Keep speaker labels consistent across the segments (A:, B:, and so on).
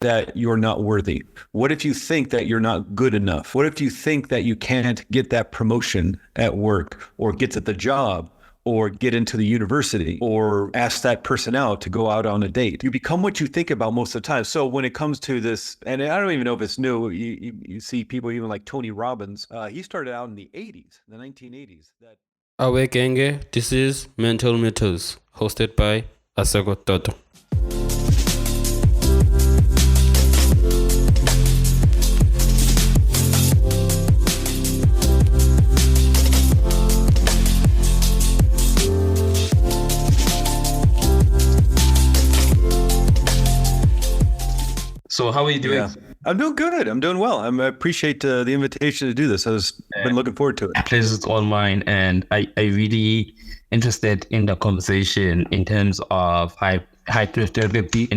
A: that you're not worthy? What if you think that you're not good enough? What if you think that you can't get that promotion at work or get at the job or get into the university or ask that person out to go out on a date? You become what you think about most of the time. So when it comes to this, and I don't even know if it's new, you see people even like Tony Robbins. He started out in the 80s, the 1980s.
B: Awekenge, this is Mental Mythos, hosted by Asekho Toto. So how are you doing?
A: Yeah. I'm doing good. I'm doing well. I appreciate the invitation to do this. Been looking forward to it.
B: Pleasure's all mine, and I really interested in the conversation in terms of hypnotherapy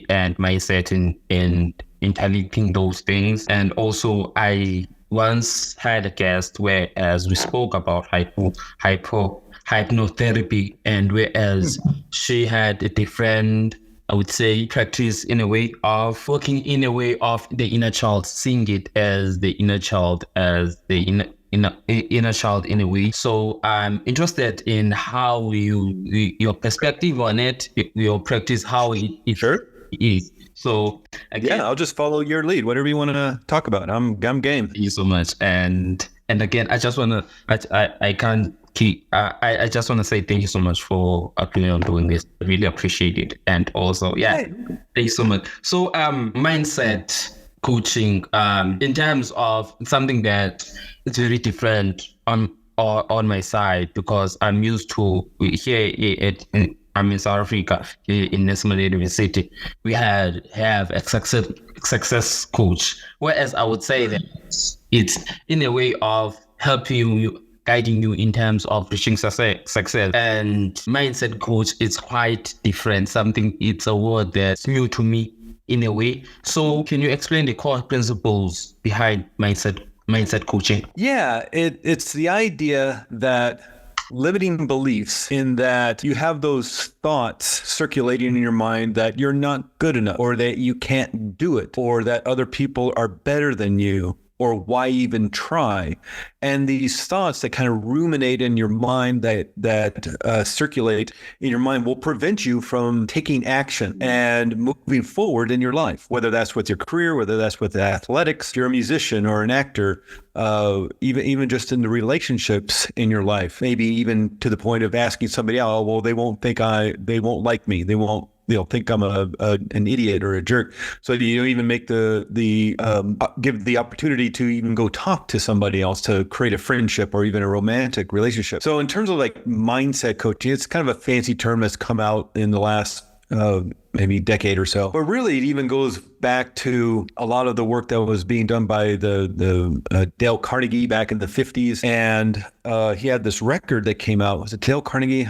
B: and mindset in interlinking those things. And also, I once had a guest whereas we spoke about hypnotherapy, and whereas she had a different, I would say, practice in a way of working in a way of the inner child, seeing it as the inner child, as the inner child in a way. So I'm interested in how your perspective on it, your practice, how it
A: Sure.
B: is. So again,
A: yeah, I'll just follow your lead. Whatever you want to talk about, I'm game.
B: Thank you so much. And again, I just wanna I just want to say thank you so much for agreeing on doing this. I really appreciate it. And also, thank you so much. So, mindset coaching, in terms of something that is very different on my side, because I'm used to I'm in South Africa, here in National University, we have a success coach. Whereas I would say that it's in a way of helping you, guiding you in terms of reaching success. And mindset coach is quite different. It's a word that's new to me in a way. So can you explain the core principles behind mindset coaching?
A: Yeah, it's the idea that limiting beliefs, in that you have those thoughts circulating in your mind that you're not good enough, or that you can't do it, or that other people are better than you, or why even try? And these thoughts that kind of ruminate in your mind, that circulate in your mind, will prevent you from taking action and moving forward in your life, whether that's with your career, whether that's with athletics, if you're a musician or an actor, even just in the relationships in your life, maybe even to the point of asking somebody out, oh, well, they won't like me. They'll think I'm an idiot or a jerk. So you don't even make give the opportunity to even go talk to somebody else to create a friendship or even a romantic relationship. So in terms of like mindset coaching, it's kind of a fancy term that's come out in the last maybe decade or so. But really, it even goes back to a lot of the work that was being done by the Dale Carnegie back in the 50s. And he had this record that came out. Was it Dale Carnegie?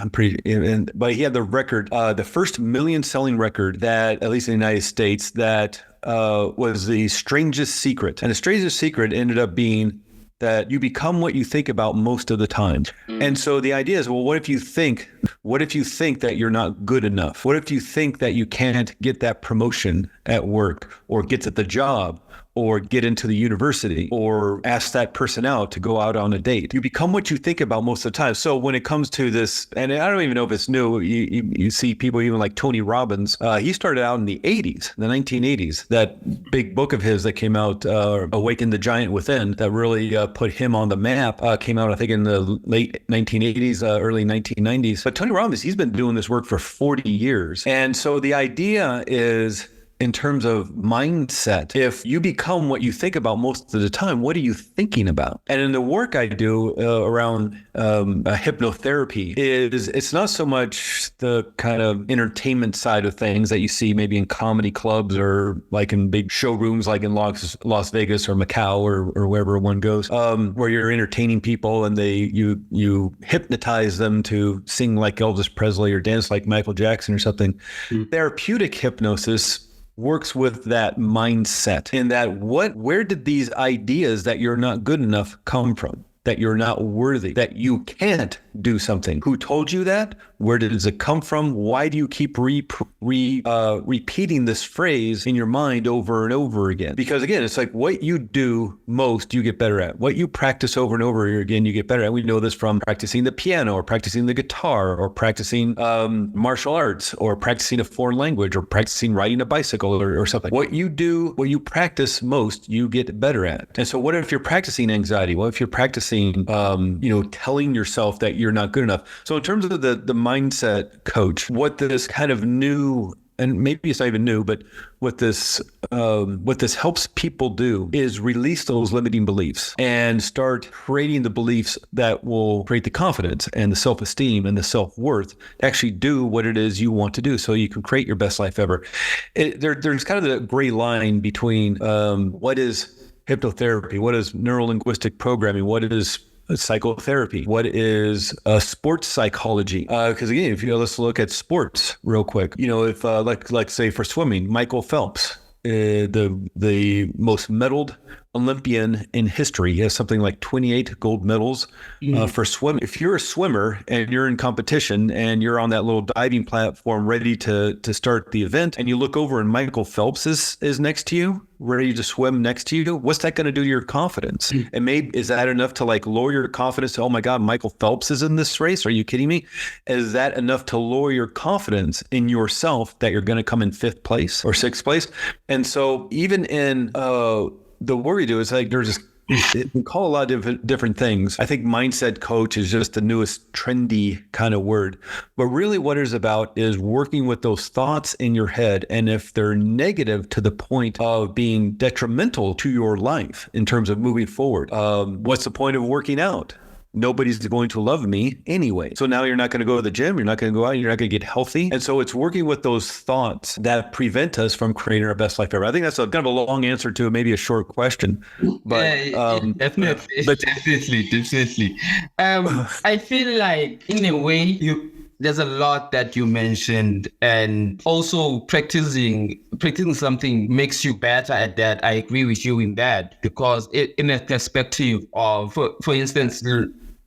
A: But he had the record, the first million-selling record that, at least in the United States, that was The Strangest Secret. And The Strangest Secret ended up being that you become what you think about most of the time. And so the idea is, well, what if you think that you're not good enough? What if you think that you can't get that promotion at work or get at the job or get into the university or ask that person out to go out on a date? You become what you think about most of the time. So when it comes to this, and I don't even know if it's new, you see people even like Tony Robbins. He started out in the 80s, the 1980s. That big book of his that came out, Awaken the Giant Within, that really put him on the map, came out, I think, in the late 1980s, early 1990s. But Tony Robbins, he's been doing this work for 40 years. And so the idea is, in terms of mindset, if you become what you think about most of the time, what are you thinking about? And in the work I do around hypnotherapy, it's not so much the kind of entertainment side of things that you see maybe in comedy clubs or like in big showrooms like in Las Vegas or Macau or wherever one goes, where you're entertaining people and you hypnotize them to sing like Elvis Presley or dance like Michael Jackson or something. Therapeutic hypnosis works with that mindset, in that where did these ideas that you're not good enough come from? that you're not worthy, that you can't do something. Who told you that? Where does it come from? Why do you keep repeating this phrase in your mind over and over again? Because again, it's like what you do most, you get better at. What you practice over and over again, you get better at. We know this from practicing the piano or practicing the guitar or practicing martial arts or practicing a foreign language or practicing riding a bicycle or something. What you do, what you practice most, you get better at. And so what if you're practicing anxiety? What if you're practicing, telling yourself that you're not good enough? So in terms of the mindset coach, what this kind of new, and maybe it's not even new, but what this helps people do is release those limiting beliefs and start creating the beliefs that will create the confidence and the self-esteem and the self-worth to actually do what it is you want to do so you can create your best life ever. There's kind of the gray line between what is hypnotherapy, what is neuro-linguistic programming, what is psychotherapy, what is sports psychology? Because again, let's look at sports real quick. If like say for swimming, Michael Phelps, the most medaled Olympian in history. He has something like 28 gold medals for swimming. If you're a swimmer and you're in competition and you're on that little diving platform ready to start the event, and you look over and Michael Phelps is next to you, ready to swim next to you, what's that going to do to your confidence? And maybe is that enough to like lower your confidence to, oh my God, Michael Phelps is in this race? Are you kidding me? Is that enough to lower your confidence in yourself that you're going to come in 5th place or 6th place? And so even in the work we do is like there's we call a lot of different things. I think mindset coach is just the newest trendy kind of word. But really what it's about is working with those thoughts in your head. And if they're negative to the point of being detrimental to your life in terms of moving forward, what's the point of working out? Nobody's going to love me anyway. So now you're not going to go to the gym. You're not going to go out. You're not going to get healthy. And so it's working with those thoughts that prevent us from creating our best life ever. I think that's kind of a long answer to maybe a short question. But
B: definitely. I feel like in a way there's a lot that you mentioned, and also practicing something makes you better at that. I agree with you in that, because in a perspective of, for instance,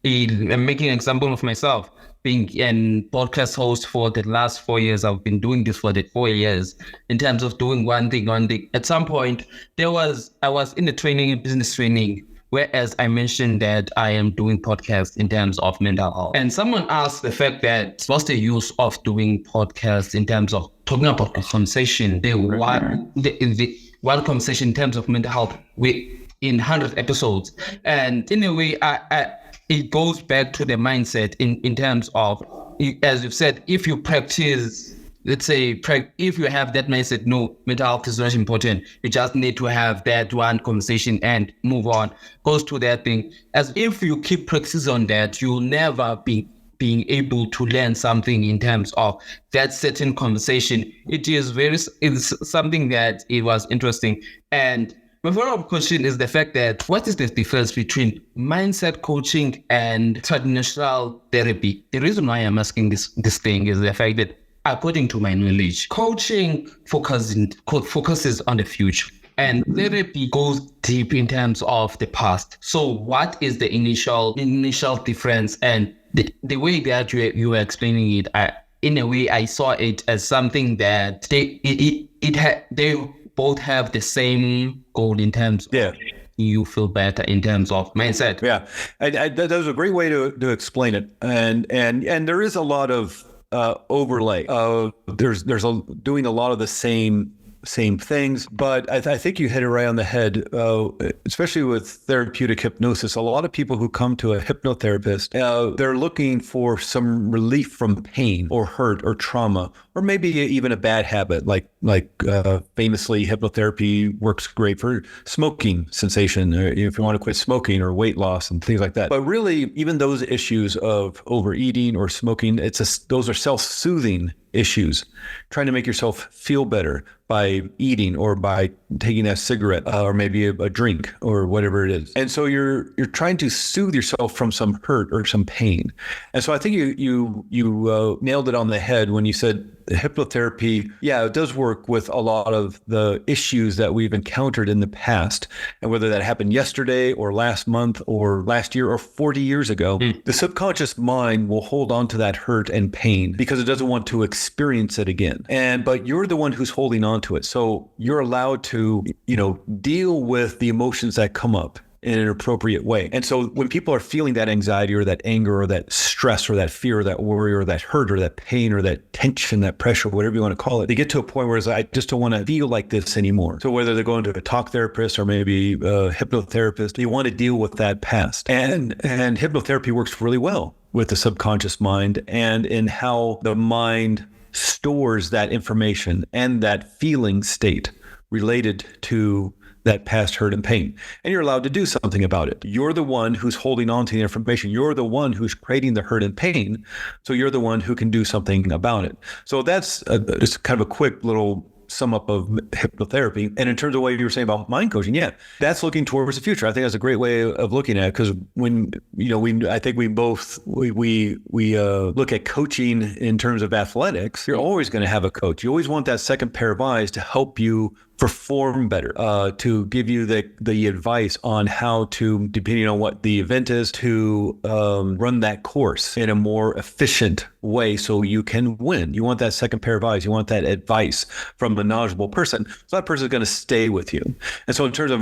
B: I'm making an example of myself. Being a podcast host for the last 4 years, I've been doing this for the 4 years. In terms of doing one thing. At some point, I was in the business training, whereas I mentioned that I am doing podcasts in terms of mental health. And someone asked the fact that what's the use of doing podcasts in terms of talking about a conversation, the one conversation in terms of mental health in 100 episodes. And in a way, it goes back to the mindset in terms of, as you've said, if you practice, let's say, if you have that mindset, no, mental health is not important, you just need to have that one conversation and move on, goes to that thing. As if you keep practicing on that, you'll never be being able to learn something in terms of that certain conversation. It's something that it was interesting. And my follow-up question is the fact that what is the difference between mindset coaching and traditional therapy? The reason why I'm asking this thing is the fact that, according to my knowledge, coaching focuses on the future, and therapy goes deep in terms of the past. So what is the initial difference? And the way that you were explaining it, in a way, I saw it as something that they both have the same goal in terms of you feel better in terms of mindset.
A: Yeah, that was a great way to explain it. And there is a lot of overlay. There's doing a lot of the same things, but I think you hit it right on the head, especially with therapeutic hypnosis. A lot of people who come to a hypnotherapist, they're looking for some relief from pain or hurt or trauma, or maybe even a bad habit. Like famously, hypnotherapy works great for smoking cessation, or if you want to quit smoking, or weight loss and things like that. But really, even those issues of overeating or smoking, those are self-soothing issues, trying to make yourself feel better by eating or by taking a cigarette or maybe a drink or whatever it is. And so you're trying to soothe yourself from some hurt or some pain. And so I think you nailed it on the head when you said hypnotherapy, it does work with a lot of the issues that we've encountered in the past. And whether that happened yesterday or last month or last year or 40 years ago, the subconscious mind will hold on to that hurt and pain because it doesn't want to experience it again. But you're the one who's holding on to it. So you're allowed to, deal with the emotions that come up in an appropriate way. And so when people are feeling that anxiety or that anger or that stress or that fear or that worry or that hurt or that pain or that tension, that pressure, whatever you want to call it, they get to a point where it's like, I just don't want to feel like this anymore. So whether they're going to a talk therapist or maybe a hypnotherapist, they want to deal with that past. And hypnotherapy works really well with the subconscious mind and in how the mind stores that information and that feeling state related to that past hurt and pain. And you're allowed to do something about it. You're the one who's holding on to the information. You're the one who's creating the hurt and pain. So you're the one who can do something about it. So that's just kind of a quick little sum up of hypnotherapy. And in terms of what you were saying about mind coaching, that's looking towards the future. I think that's a great way of looking at it because when, I think we both look at coaching in terms of athletics, you're always going to have a coach. You always want that second pair of eyes to help you perform better, to give you the advice on how to, depending on what the event is, to run that course in a more efficient way so you can win. You want that second pair of eyes. You want that advice from a knowledgeable person. So that person is going to stay with you. And so in terms of,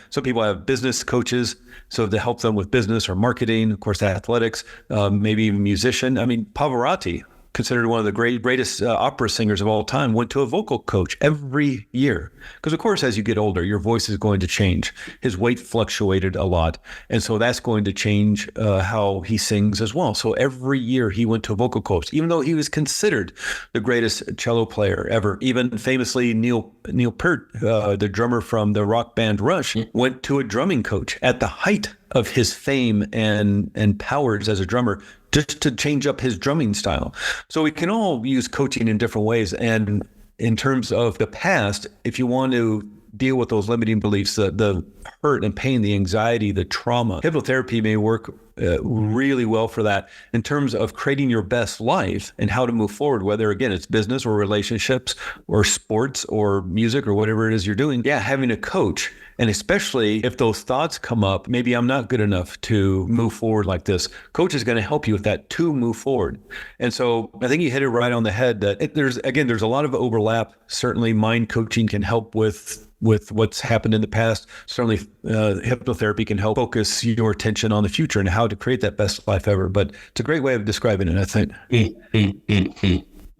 A: some people have business coaches, so to help them with business or marketing, of course, athletics, maybe even musician. I mean, Pavarotti, considered one of the greatest opera singers of all time, went to a vocal coach every year. Because of course, as you get older, your voice is going to change. His weight fluctuated a lot. And so that's going to change how he sings as well. So every year he went to a vocal coach, even though he was considered the greatest cello player ever. Even famously, Neil Peart, the drummer from the rock band Rush, went to a drumming coach at the height of his fame and powers as a drummer, just to change up his drumming style. So we can all use coaching in different ways. And in terms of the past, if you want to deal with those limiting beliefs, the hurt and pain, the anxiety, the trauma, hypnotherapy may work really well for that in terms of creating your best life and how to move forward, whether, again, it's business or relationships or sports or music or whatever it is you're doing. Having a coach. And especially if those thoughts come up, maybe I'm not good enough to move forward like this. Coach is going to help you with that to move forward. And so I think you hit it right on the head that there's a lot of overlap. Certainly mind coaching can help with what's happened in the past. Certainly hypnotherapy can help focus your attention on the future and how to create that best life ever. But it's a great way of describing it, I think.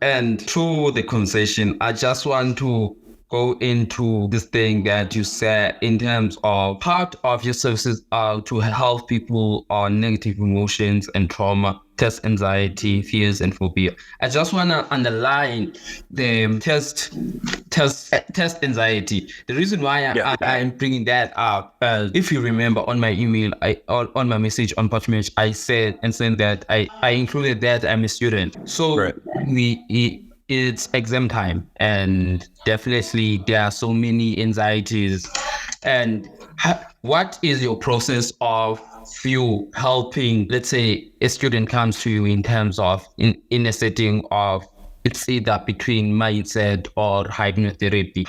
B: And through the conversation, I just want to go into this thing that you said in terms of part of your services are to help people on negative emotions and trauma, test anxiety, fears, and phobia. I just want to underline the test anxiety. The reason why I'm bringing that up, if you remember on my email, on my message on Patchmatch, I said that I included that I'm a student. So it's exam time, and definitely there are so many anxieties. And what is your process of you helping, let's say a student comes to you in terms of in a setting of it's either between mindset or hypnotherapy?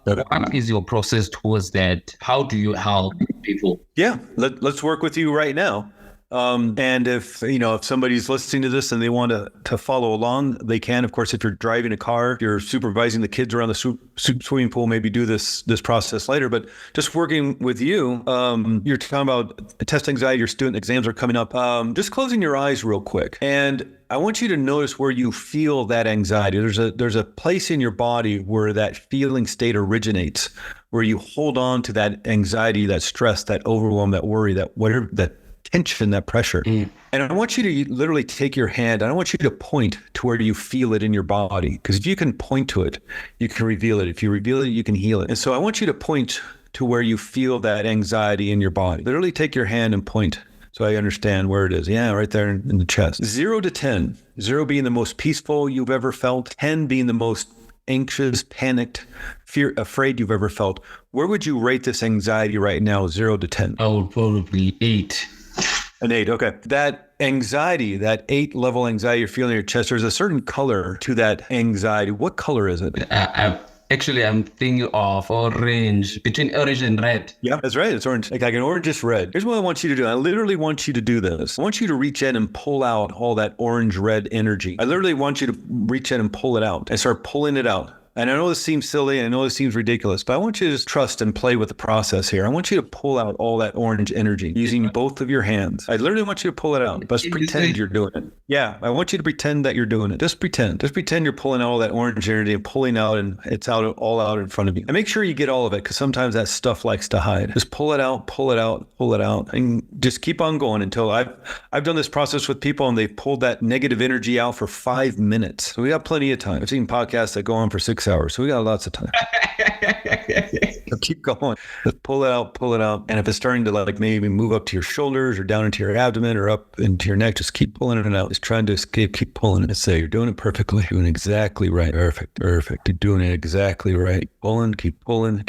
B: What is your process towards that? How do you help people?
A: Let's work with you right now. And if somebody's listening to this and they want to follow along, they can. Of course, if you're driving a car, if you're supervising the kids around the swimming pool, maybe do this process later. But just working with you, you're talking about test anxiety, your student exams are coming up. Just closing your eyes real quick. And I want you to notice where you feel that anxiety. There's a place in your body where that feeling state originates, where you hold on to that anxiety, that stress, that overwhelm, that worry, that tension, that pressure. And I want you to literally take your hand. I don't want you to point to where you feel it in your body, because if you can point to it, you can reveal it. If you reveal it, you can heal it. And so I want you to point to where you feel that anxiety in your body. Literally take your hand and point so I understand where it is. Right there in the chest. 0 to 10. 0 being the most peaceful you've ever felt. 10 being the most anxious, panicked, afraid you've ever felt. Where would you rate this anxiety right now, 0 to 10?
B: I would probably 8.
A: An 8. Okay. That anxiety, that 8-level anxiety you're feeling in your chest, there's a certain color to that anxiety. What color is it?
B: I'm thinking of orange, between orange and red.
A: Yeah, that's right. It's orange. Like an orange is red. Here's what I want you to do. I literally want you to do this. I want you to reach in and pull out all that orange-red energy. I literally want you to reach in and pull it out and start pulling it out. And I know this seems silly, I know this seems ridiculous, but I want you to just trust and play with the process here. I want you to pull out all that orange energy using both of your hands. I literally want you to pull it out, but pretend you're doing it. Yeah, I want you to pretend that you're doing it. Just pretend. Just pretend you're pulling out all that orange energy and pulling out, and it's all out in front of you. And make sure you get all of it, because sometimes that stuff likes to hide. Just pull it out, pull it out, pull it out, and just keep on going until I've done this process with people and they've pulled that negative energy out for 5 minutes. So we got plenty of time. I've seen podcasts that go on for 6 hours. So we got lots of time. So keep going. Just pull it out. And if it's starting to like maybe move up to your shoulders or down into your abdomen or up into your neck, just keep pulling it out. Just trying to escape, keep pulling it. And say, you're doing it perfectly. Doing it exactly right. Perfect. You're doing it exactly right. Keep pulling.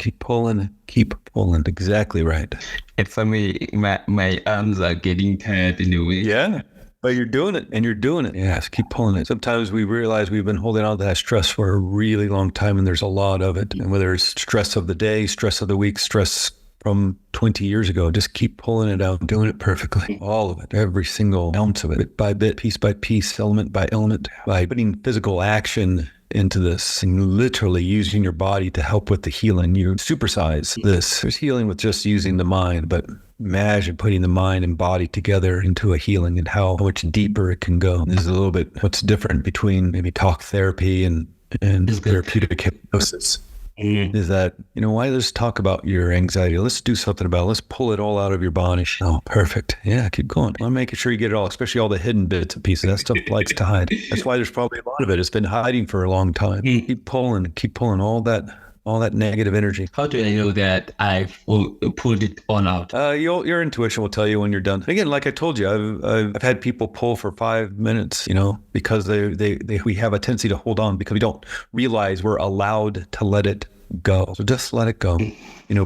A: Exactly right.
B: It's funny, my arms are getting tired in a way.
A: Yeah. But you're doing it, and you're doing it. Yes, keep pulling it. Sometimes we realize we've been holding on to that stress for a really long time, and there's a lot of it. And whether it's stress of the day, stress of the week, stress from 20 years ago, just keep pulling it out, doing it perfectly. All of it, every single ounce of it, bit by bit, piece by piece, element by element, by putting physical action into this and literally using your body to help with the healing. You supersize this. There's healing with just using the mind, but imagine putting the mind and body together into a healing and how much deeper it can go. This is a little bit what's different between maybe talk therapy and therapeutic hypnosis. Is that, why let's talk about your anxiety. Let's do something about it. Let's pull it all out of your body. Oh, perfect. Yeah, keep going. I'm making sure you get it all, especially all the hidden bits and pieces. That stuff likes to hide. That's why there's probably a lot of it. It's been hiding for a long time. Keep pulling all that negative energy.
B: How do I know that I've pulled it all out?
A: Your intuition will tell you when you're done. And again, like I told you, I've had people pull for 5 minutes, because we have a tendency to hold on because we don't realize we're allowed to let it go. So just let it go.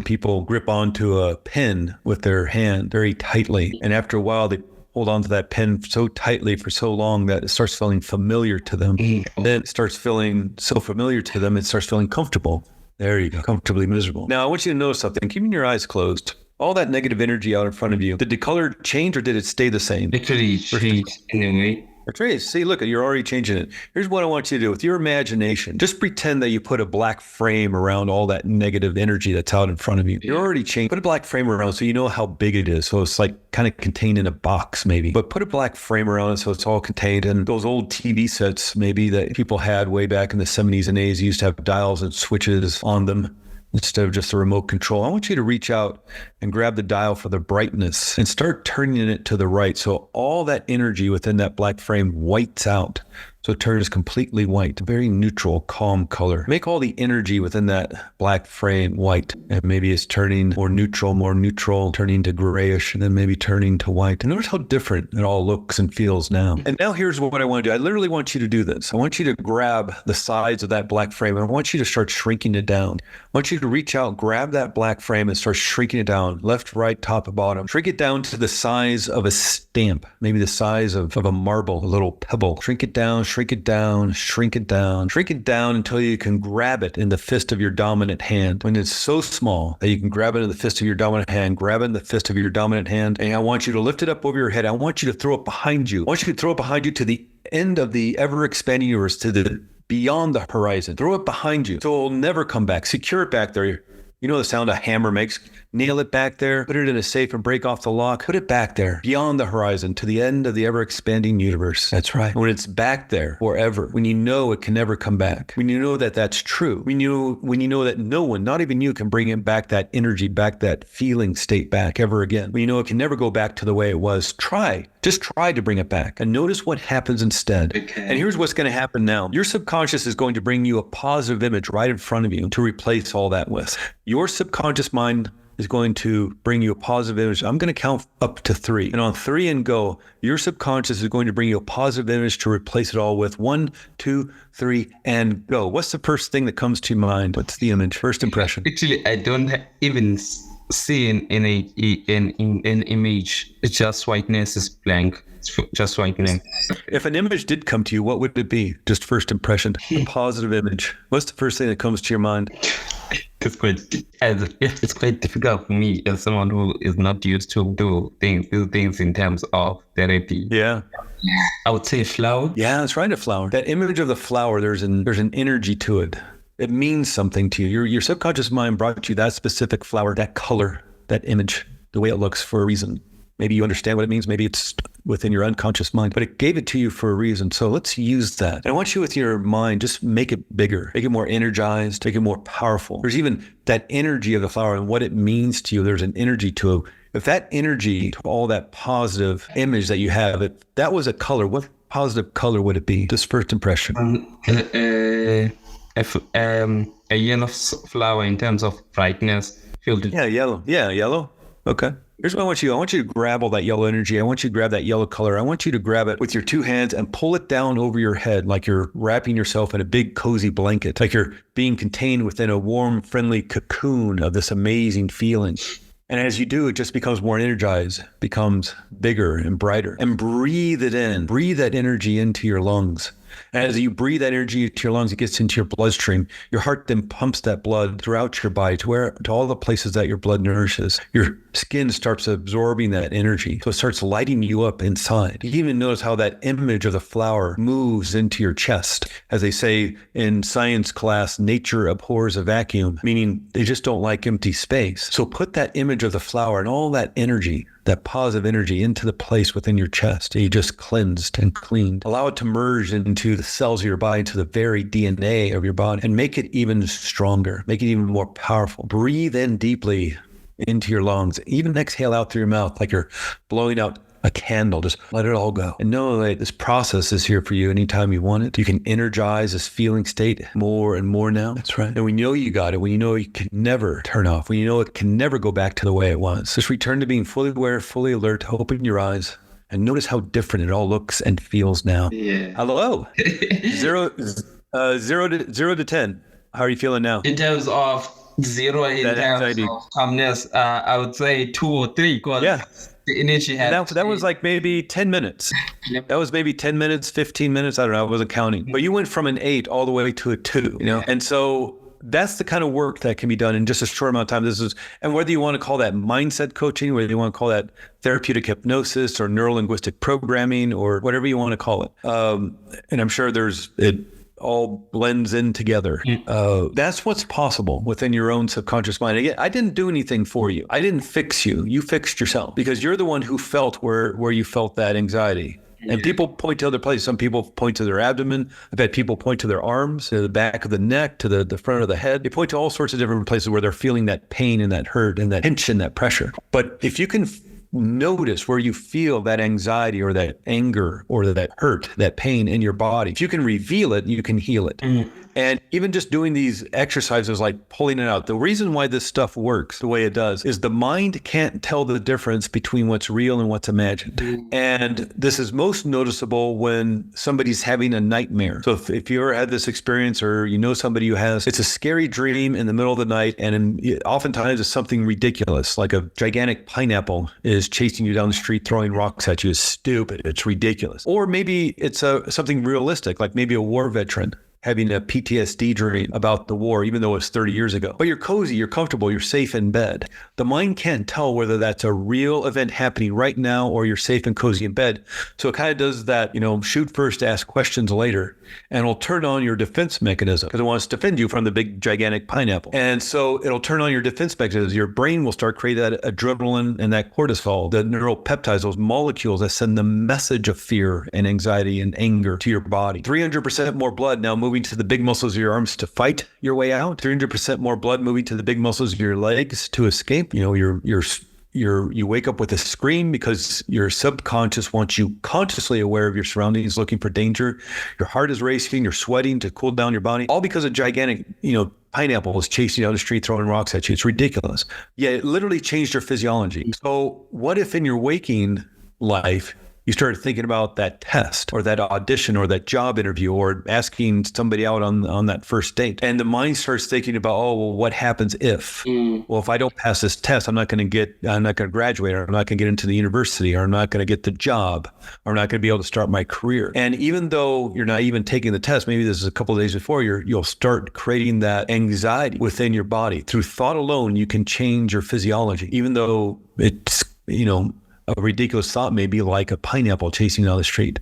A: People grip onto a pen with their hand very tightly, and after a while they hold on to that pen so tightly for so long that it starts feeling familiar to them. Then it starts feeling so familiar to them, it starts feeling comfortable. There you go. Comfortably miserable. Now, I want you to notice something. Keeping your eyes closed. All that negative energy out in front of you. Did the color change or did it stay the same?
B: Actually, it changed in a way.
A: That's right. See, look, you're already changing it. Here's what I want you to do with your imagination. Just pretend that you put a black frame around all that negative energy that's out in front of you. You're already changed. Put a black frame around so you know how big it is. So it's like kind of contained in a box maybe. But put a black frame around it so it's all contained. And those old TV sets maybe that people had way back in the 70s and 80s used to have dials and switches on them instead of just a remote control. I want you to reach out and grab the dial for the brightness and start turning it to the right. So all that energy within that black frame whites out. So it turns completely white, a very neutral, calm color. Make all the energy within that black frame white. And maybe it's turning more neutral, turning to grayish, and then maybe turning to white. And notice how different it all looks and feels now. And now here's what I want to do. I literally want you to do this. I want you to grab the sides of that black frame, and I want you to start shrinking it down. I want you to reach out, grab that black frame, and start shrinking it down, left, right, top, and bottom. Shrink it down to the size of a stamp, maybe the size of a marble, a little pebble. Shrink it down, shrink it down, shrink it down, shrink it down until you can grab it in the fist of your dominant hand. When it's so small that you can grab it in the fist of your dominant hand, grab it in the fist of your dominant hand, and I want you to lift it up over your head. I want you to throw it behind you. I want you to throw it behind you to the end of the ever-expanding universe, to the beyond the horizon. Throw it behind you so it'll never come back. Secure it back there. You know the sound a hammer makes. Nail it back there, put it in a safe and break off the lock. Put it back there, beyond the horizon, to the end of the ever-expanding universe. That's right. When it's back there forever, when you know it can never come back, when you know that that's true, when you know that no one, not even you, can bring it back, that energy back, that feeling state back ever again, when you know it can never go back to the way it was, just try to bring it back and notice what happens instead. Okay. And here's what's going to happen now. Your subconscious is going to bring you a positive image right in front of you to replace all that with. Your subconscious mind is going to bring you a positive image. I'm going to count up to 3. And on 3 and go, your subconscious is going to bring you a positive image to replace it all with 1, 2, 3, and go. What's the first thing that comes to mind? What's the image? First impression?
B: Actually, I don't even seeing an image, it's just whiteness is blank. It's just whiteness.
A: If an image did come to you, what would it be? Just first impression, a positive image. What's the first thing that comes to your mind?
B: It's quite difficult for me as someone who is not used to do things in terms of therapy.
A: Yeah.
B: I would say flower.
A: Yeah, that's right, a flower. That image of the flower, there's an energy to it. It means something to you. Your subconscious mind brought you that specific flower, that color, that image, the way it looks for a reason. Maybe you understand what it means. Maybe it's within your unconscious mind, but it gave it to you for a reason. So let's use that. And I want you with your mind, just make it bigger, make it more energized, make it more powerful. There's even that energy of the flower and what it means to you. There's an energy to it. If that energy, to all that positive image that you have, if that was a color, what positive color would it be? Just first impression.
B: A yellow flower in terms of brightness.
A: Yeah, yellow. Yeah, yellow. Okay. Here's what I want you. I want you to grab all that yellow energy. I want you to grab that yellow color. I want you to grab it with your two hands and pull it down over your head like you're wrapping yourself in a big cozy blanket, like you're being contained within a warm, friendly cocoon of this amazing feeling. And as you do, it just becomes more energized, becomes bigger and brighter. And breathe it in. Breathe that energy into your lungs. And as you breathe that energy into your lungs, it gets into your bloodstream. Your heart then pumps that blood throughout your body to all the places that your blood nourishes. Your skin starts absorbing that energy. So it starts lighting you up inside. You even notice how that image of the flower moves into your chest. As they say in science class, nature abhors a vacuum, meaning they just don't like empty space. So put that image of the flower and all that energy, that positive energy, into the place within your chest that you just cleansed and cleaned. Allow it to merge into the cells of your body, into the very DNA of your body, and make it even stronger, make it even more powerful. Breathe in deeply into your lungs. Even exhale out through your mouth like you're blowing out a candle. Just let it all go. And know that this process is here for you anytime you want it. You can energize this feeling state more and more now. That's right. And when you know you got it, when you know you can never turn off, when you know it can never go back to the way it was, just return to being fully aware, fully alert, open your eyes, and notice how different it all looks and feels now.
B: Yeah.
A: Hello. zero to 10. How are you feeling now?
B: In terms of zero, in terms of calmness, I would say 2 or 3. Because the energy had
A: that was like maybe 10 minutes. That was maybe 10 minutes, 15 minutes. I don't know. I wasn't counting. But you went from an 8 all the way to a 2, you know? And so that's the kind of work that can be done in just a short amount of time. And whether you want to call that mindset coaching, whether you want to call that therapeutic hypnosis or neuro-linguistic programming or whatever you want to call it. And I'm sure it all blends in together. That's what's possible within your own subconscious mind. Again, I didn't do anything for you. I didn't fix you. You fixed yourself because you're the one who felt where you felt that anxiety. And people point to other places. Some people point to their abdomen. I've had people point to their arms, to the back of the neck, to the front of the head. They point to all sorts of different places where they're feeling that pain and that hurt and that tension, that pressure. But if you can notice where you feel that anxiety or that anger or that hurt, that pain in your body, if you can reveal it, you can heal it. And even just doing these exercises like pulling it out, the reason why this stuff works the way it does is the mind can't tell the difference between what's real and what's imagined. And this is most noticeable when somebody's having a nightmare. So if you ever had this experience or you know somebody who has, it's a scary dream in the middle of the night, and oftentimes it's something ridiculous, like a gigantic pineapple is chasing you down the street, throwing rocks at you. It's stupid. It's ridiculous. Or maybe it's something realistic, like maybe a war veteran having a PTSD dream about the war, even though it's 30 years ago. But you're cozy, you're comfortable, you're safe in bed. The mind can't tell whether that's a real event happening right now or you're safe and cozy in bed. So it kind of does that, shoot first, ask questions later, and it'll turn on your defense mechanism because it wants to defend you from the big, gigantic pineapple. And so it'll turn on your defense mechanism. Your brain will start creating that adrenaline and that cortisol, the neuropeptides, those molecules that send the message of fear and anxiety and anger to your body. 300% more blood now moving to the big muscles of your arms to fight your way out. 300% more blood moving to the big muscles of your legs to escape. You wake up with a scream because your subconscious wants you consciously aware of your surroundings, looking for danger. Your heart is racing, you're sweating to cool down your body, all because a gigantic, pineapple is chasing you down the street, throwing rocks at you. It's ridiculous. Yeah, it literally changed your physiology. So what if in your waking life, You start thinking about that test or that audition or that job interview or asking somebody out on that first date. And the mind starts thinking about, oh, well, what happens if? Well, if I don't pass this test, I'm not going to graduate, or I'm not going to get into the university, or I'm not going to get the job, or I'm not going to be able to start my career. And even though you're not even taking the test, maybe this is a couple of days before, you'll start creating that anxiety within your body. Through thought alone, you can change your physiology, even though it's, a ridiculous thought may be like a pineapple chasing down the street,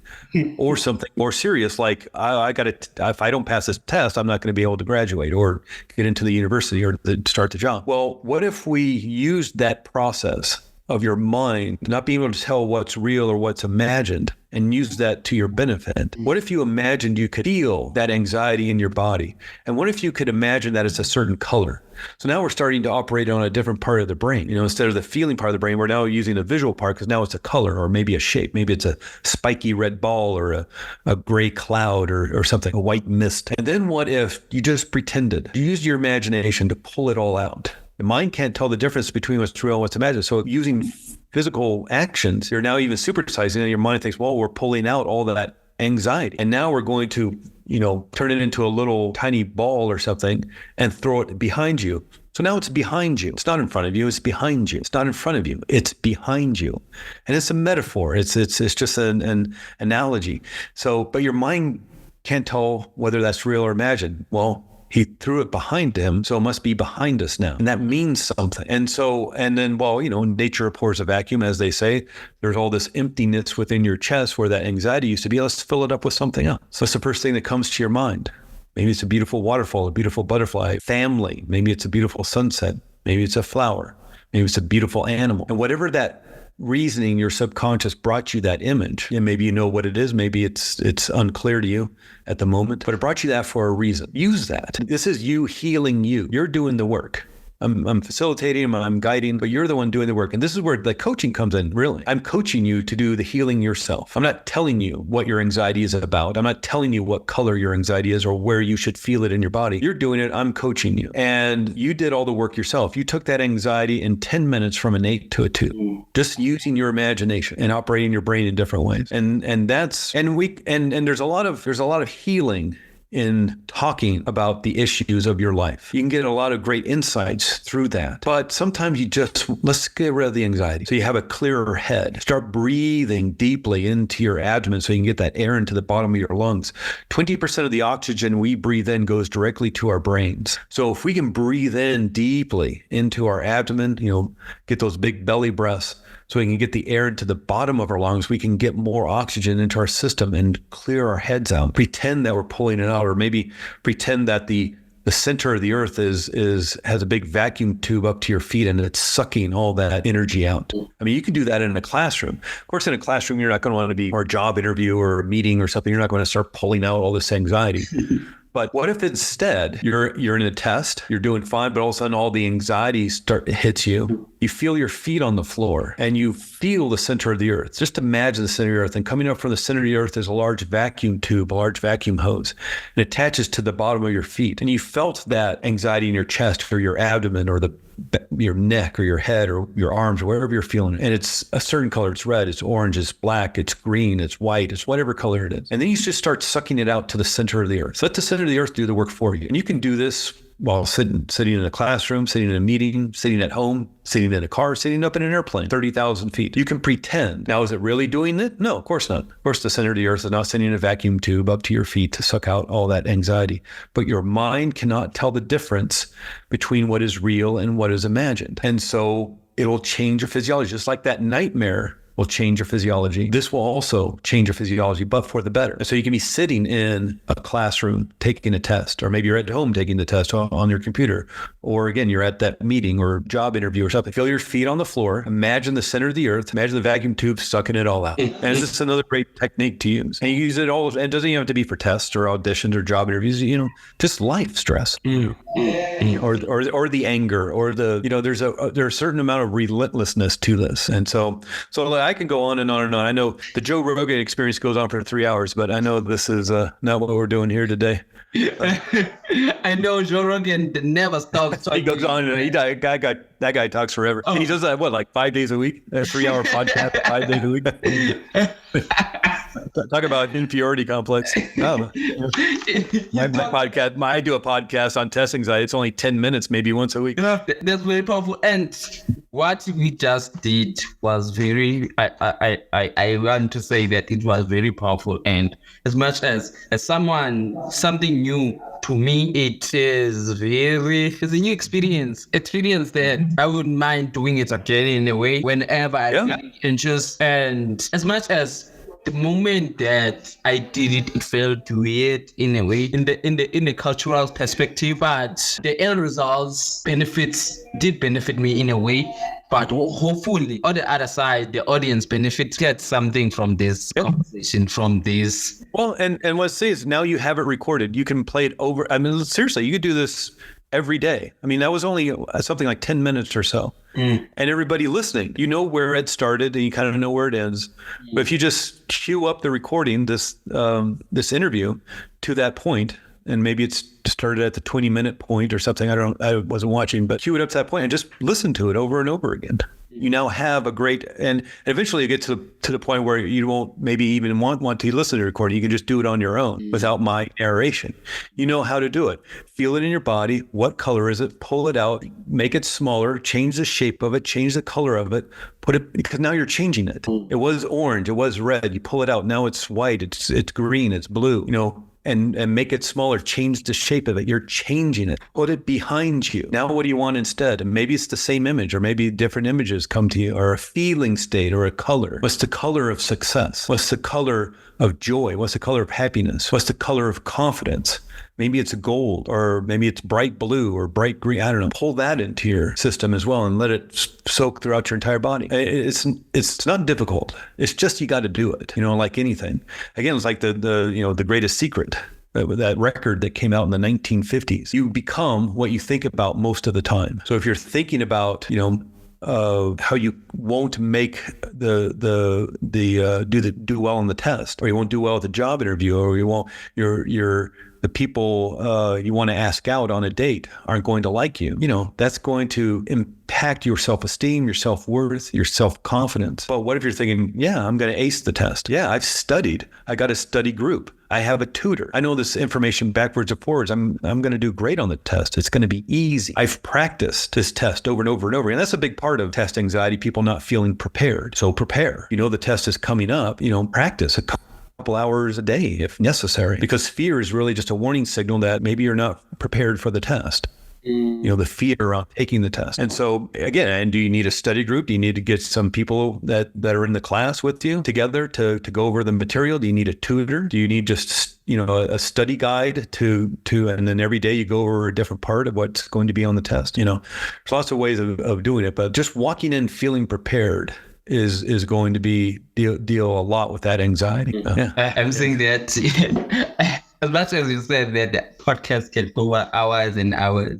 A: or something more serious like if I don't pass this test, I'm not going to be able to graduate or get into the university or start the job. Well, what if we used that process of your mind not being able to tell what's real or what's imagined and use that to your benefit? What if you imagined you could feel that anxiety in your body? And what if you could imagine that it's a certain color? So now we're starting to operate on a different part of the brain. Instead of the feeling part of the brain, we're now using the visual part, because now it's a color or maybe a shape. Maybe it's a spiky red ball or a gray cloud or something, a white mist. And then what if you just pretended? You used your imagination to pull it all out. The mind can't tell the difference between what's real and what's imagined. So using physical actions, you're now even supersizing, and your mind thinks, well, we're pulling out all that anxiety. And now we're going to, turn it into a little tiny ball or something and throw it behind you. So now it's behind you. It's not in front of you. It's behind you. It's not in front of you. It's behind you. And it's a metaphor. It's just an analogy. So, but your mind can't tell whether that's real or imagined. Well, he threw it behind him, so it must be behind us now. And that means something. And then, nature abhors a vacuum, as they say. There's all this emptiness within your chest where that anxiety used to be. Let's fill it up with something else. So what's the first thing that comes to your mind? Maybe it's a beautiful waterfall, a beautiful butterfly, family. Maybe it's a beautiful sunset. Maybe it's a flower. Maybe it's a beautiful animal. And whatever that reasoning, your subconscious brought you that image, and maybe you know what it is, maybe it's unclear to you at the moment, but it brought you that for a reason. Use that. This is you healing you. You're doing the work. I'm facilitating, I'm guiding, but you're the one doing the work. And this is where the coaching comes in, really. I'm coaching you to do the healing yourself. I'm not telling you what your anxiety is about. I'm not telling you what color your anxiety is or where you should feel it in your body. You're doing it. I'm coaching you. And you did all the work yourself. You took that anxiety in 10 minutes from an 8 to a 2, just using your imagination and operating your brain in different ways. And there's a lot of healing in talking about the issues of your life. You can get a lot of great insights through that. But sometimes let's get rid of the anxiety so you have a clearer head. Start breathing deeply into your abdomen so you can get that air into the bottom of your lungs. 20% of the oxygen we breathe in goes directly to our brains. So if we can breathe in deeply into our abdomen, get those big belly breaths, so we can get the air into the bottom of our lungs, we can get more oxygen into our system and clear our heads out. Pretend that we're pulling it out, or maybe pretend that the center of the earth has a big vacuum tube up to your feet and it's sucking all that energy out. I mean, you can do that in a classroom. Of course, in a classroom, you're not going to want to be, or a job interview or a meeting or something, you're not going to start pulling out all this anxiety. But what if instead you're in a test, you're doing fine, but all of a sudden all the anxiety hits you. You feel your feet on the floor and you feel the center of the earth. Just imagine the center of the earth, and coming up from the center of the earth is a large vacuum tube, a large vacuum hose. It attaches to the bottom of your feet. And you felt that anxiety in your chest or your abdomen or your neck or your head or your arms, or wherever you're feeling it. And it's a certain color. It's red, it's orange, it's black, it's green, it's white, it's whatever color it is. And then you just start sucking it out to the center of the earth. So let the center of the earth do the work for you. And you can do this while sitting in a classroom, sitting in a meeting, sitting at home, sitting in a car, sitting up in an airplane, 30,000 feet. You can pretend. Now, is it really doing it? No, of course not. Of course, the center of the earth is not sending a vacuum tube up to your feet to suck out all that anxiety. But your mind cannot tell the difference between what is real and what is imagined. And so it'll change your physiology, just like that nightmare will change your physiology. This will also change your physiology, but for the better. So you can be sitting in a classroom taking a test, or maybe you're at home taking the test on your computer, or again, you're at that meeting or job interview or something. Feel your feet on the floor. Imagine the center of the earth. Imagine the vacuum tube sucking it all out. And this is another great technique to use. And you use it all, and it doesn't even have to be for tests or auditions or job interviews, just life stress. Or the anger, or there's a certain amount of relentlessness to this. And so I can go on and on and on. I know the Joe Rogan experience goes on for 3 hours, but I know this is not what we're doing here today.
B: I know Joe Rogan never stops.
A: He goes on and that guy talks forever. And he does that, what, like 5 days a week? A 3-hour podcast 5 days a week? Talk about inferiority complex. Oh, I do a podcast on test anxiety. It's only 10 minutes, maybe once a week.
B: That's very powerful. And what we just did was very, I want to say that it was very powerful. And as much as something new to me, it's a new experience that I wouldn't mind doing it again in a way whenever I feel anxious. And as much as the moment that I did it, it felt weird in a way, in the cultural perspective, but the end results did benefit me in a way. But hopefully, on the other side, the audience gets something from this conversation, from this.
A: Well, and what I say is now you have it recorded. You can play it over. I mean, seriously, you could do this every day. I mean, that was only something like 10 minutes or so. And everybody listening, you know where it started and you kind of know where it ends. But if you just queue up the recording, this interview to that point, and maybe it's started at the 20-minute point or something. I wasn't watching, but cue it up to that point and just listen to it over and over again. You now have a great, and eventually you get to the point where you won't maybe even want to listen to the recording. You can just do it on your own without my narration. You know how to do it. Feel it in your body. What color is it? Pull it out, make it smaller, change the shape of it, change the color of it, put it, because now you're changing it. It was orange, it was red. You pull it out. Now it's white, it's green, it's blue, and make it smaller, change the shape of it. You're changing it. Put it behind you. Now what do you want instead? And maybe it's the same image, or maybe different images come to you, or a feeling state, or a color. What's the color of success? What's the color of joy? What's the color of happiness? What's the color of confidence? Maybe it's gold, or maybe it's bright blue or bright green. I don't know. Pull that into your system as well and let it soak throughout your entire body. It's not difficult. It's just you got to do it. Like anything. Again, it's like the greatest secret. That record that came out in the 1950s. You become what you think about most of the time. So if you're thinking about how you won't make do well on the test, or you won't do well at the job interview, or you won't the people you want to ask out on a date aren't going to like you. That's going to impact your self-esteem, your self-worth, your self-confidence. But what if you're thinking, I'm going to ace the test? Yeah, I've studied. I got a study group. I have a tutor. I know this information backwards and forwards. I'm going to do great on the test. It's going to be easy. I've practiced this test over and over and over. And that's a big part of test anxiety, people not feeling prepared. So prepare. The test is coming up, practice a couple hours a day if necessary, because fear is really just a warning signal that maybe you're not prepared for the test. The fear around taking the test. And so again, do you need a study group? Do you need to get some people that are in the class with you together to go over the material? Do you need a tutor? Do you need just, a study guide to, and then every day you go over a different part of what's going to be on the test? There's lots of ways of doing it, but just walking in feeling prepared is going to be deal a lot with that anxiety.
B: I'm saying that as much as you said that the podcast can go hours and hours.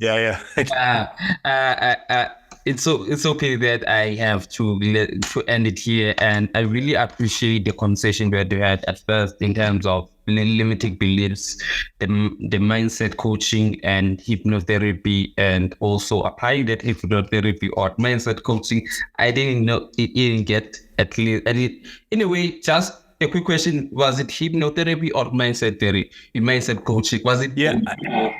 B: It's okay that I have to end it here, and I really appreciate the conversation that we had at first in terms of limiting beliefs, the mindset coaching and hypnotherapy, and also applying that hypnotherapy or mindset coaching. I didn't know it didn't get at least in a way. Just a quick question: was it hypnotherapy or mindset therapy? Mindset coaching, was it?
A: Yeah.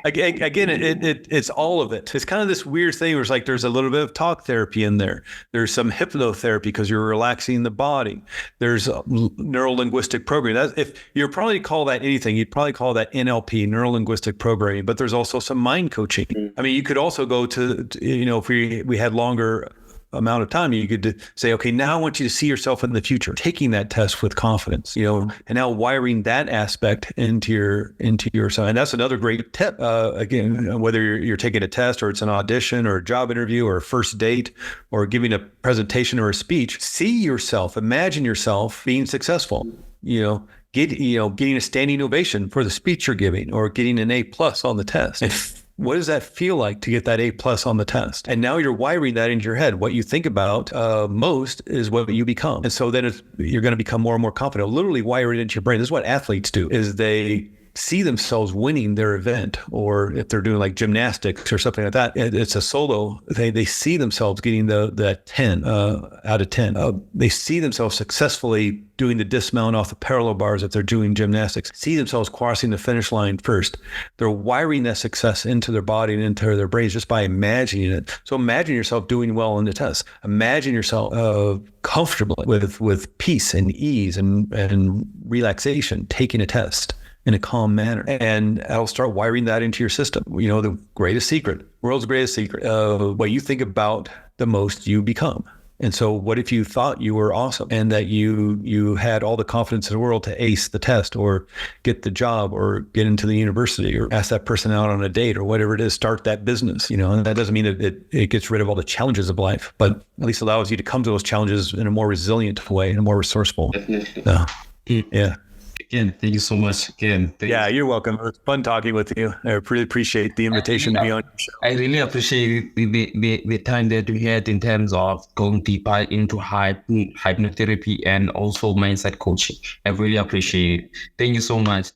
A: Again, it's all of it. It's kind of this weird thing where it's like there's a little bit of talk therapy in there. There's some hypnotherapy because you're relaxing the body. There's neuro-linguistic programming. If you'd probably call that anything, you'd probably call that NLP, neuro-linguistic programming. But there's also some mind coaching. I mean, you could also go to if we had longer amount of time, you could say, okay, now I want you to see yourself in the future, taking that test with confidence, and now wiring that aspect into yourself. And that's another great tip. Again, whether you're taking a test or it's an audition or a job interview or a first date or giving a presentation or a speech, see yourself, imagine yourself being successful, getting a standing ovation for the speech you're giving, or getting an A+ on the test. And what does that feel like to get that A+ on the test? And now you're wiring that into your head. What you think about most is what you become. And so then you're going to become more and more confident. Literally wire it into your brain. This is what athletes do, is they see themselves winning their event, or if they're doing like gymnastics or something like that, it's a solo, they see themselves getting the 10 out of 10. They see themselves successfully doing the dismount off the parallel bars if they're doing gymnastics, see themselves crossing the finish line first. They're wiring that success into their body and into their brains just by imagining it. So imagine yourself doing well in the test. Imagine yourself comfortably with peace and ease and relaxation taking a test in a calm manner. And I'll start wiring that into your system. You know, the greatest secret, world's greatest secret, what you think about the most, you become. And so what if you thought you were awesome and that you had all the confidence in the world to ace the test or get the job or get into the university or ask that person out on a date or whatever it is, start that business, you know, and that doesn't mean that it gets rid of all the challenges of life, but at least allows you to come to those challenges in a more resilient way and a more resourceful.
B: Definitely.
A: Yeah.
B: Again, thank you so much. Again,
A: you're welcome. It was fun talking with you. I really appreciate the invitation to be on your show.
B: I really appreciate the time that we had in terms of going deeper into hypnotherapy and also mindset coaching. I really appreciate it. Thank you so much.